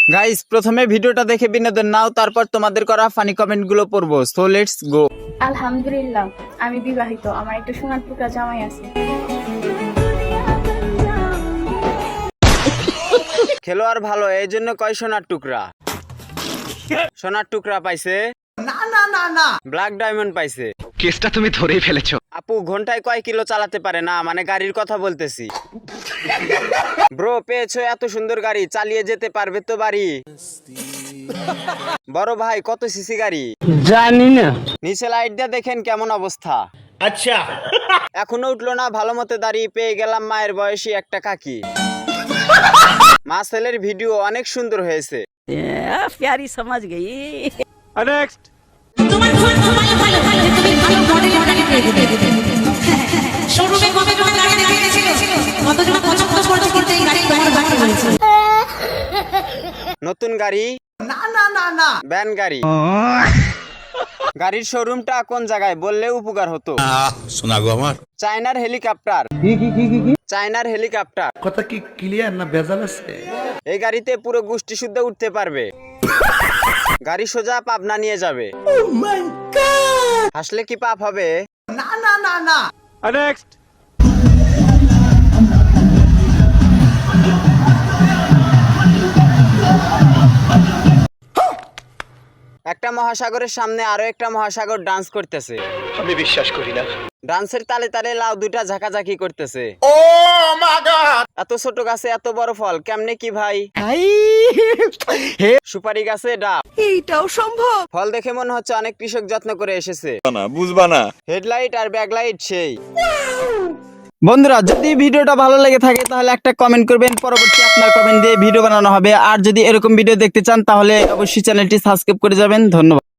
Guys, প্রথমে ভিডিওটা দেখে বিনোদন নাও, তারপর তোমাদের করা ফানি কমেন্টগুলো পড়বো। So let's go. আলহামদুলিল্লাহ, আমি বিবাহিত। আমার একটা সোনার টুকরা জামাই আছে। খেলোয়াড় ভালো, এই জন্য কয় সোনার টুকরা? সোনার টুকরা পাইছে না, না না না, ব্ল্যাক ডায়মন্ড পাইছে। কেসটা তুমি ধরেই ফেলেছো। আপু ঘন্টায় কয় কিলো চালাতে পারে? না মানে গাড়ির কথা বলতেছি। ব্রো, পেয়েছো এত সুন্দর গাড়ি, চালিয়ে যেতে পারবে তো বাড়ি? বড় ভাই, কত সিসি গাড়ি? জানি না। নিচে লাইট দিয়ে দেখেন কেমন অবস্থা। আচ্ছা, এখনো উঠলো না ভালো মতো দাঁড়িয়ে, পেয়ে গেলাম মায়ের বয়সী একটা কাকি। মা ছেলের ভিডিও অনেক সুন্দর হয়েছে। प्यारी समझ गई। নেক্সট। তোমার ঘর তোমায় ভালো ভালো তুমি ভালো মডেল পেয়ে দেবে। শোরুমে কবে কবে গাড়ি দেখিয়েছিল, কতজন পছন্দ করতে করতে এই গাড়ি তোমার বাকি হয়েছে। নতুন গাড়ি? না না না না, ভ্যান গাড়ি। গাড়ির শোরুমটা কোন জায়গায় বললে উপকার হতো। শোনা গো আমার চায়নার হেলিকপ্টার। চায়নার হেলিকপ্টার। কথা কি ক্লিয়ার না ভেজাল আছে? এই গাড়িতে পুরো গোষ্ঠী শুদ্ধ উঠতে পারবে। গাড়ি সোজা পাবনা নিয়ে যাবে। হাসলে কি পাপ হবে? না না না না। নেক্সট। একটা মহাসাগরের সামনে আরো একটা মহাসাগর ডান্স করতেছে। আমি বিশ্বাস করি না। ডান্সের তালে তালে লাউ দুটা ঝাঁকাঝাঁকি করতেছে। এত ছোট গাছে এত বড় ফল কেমনে কি ভাই? সুপারি গাছে ডাব, এইটাও সম্ভব? ফল দেখে মনে হচ্ছে অনেক কৃষক যত্ন করে এসেছে। বুঝবা না। হেডলাইট আর ব্যাকলাইট সেই। বন্ধুরা, যদি ভিডিওটা ভালো লেগে থাকে তাহলে একটা কমেন্ট করবেন, পরবর্তী আপনার কমেন্ট দিয়ে ভিডিও বানানো হবে। আর যদি এরকম ভিডিও দেখতে চান তাহলে অবশ্যই চ্যানেলটি সাবস্ক্রাইব করে যাবেন। ধন্যবাদ।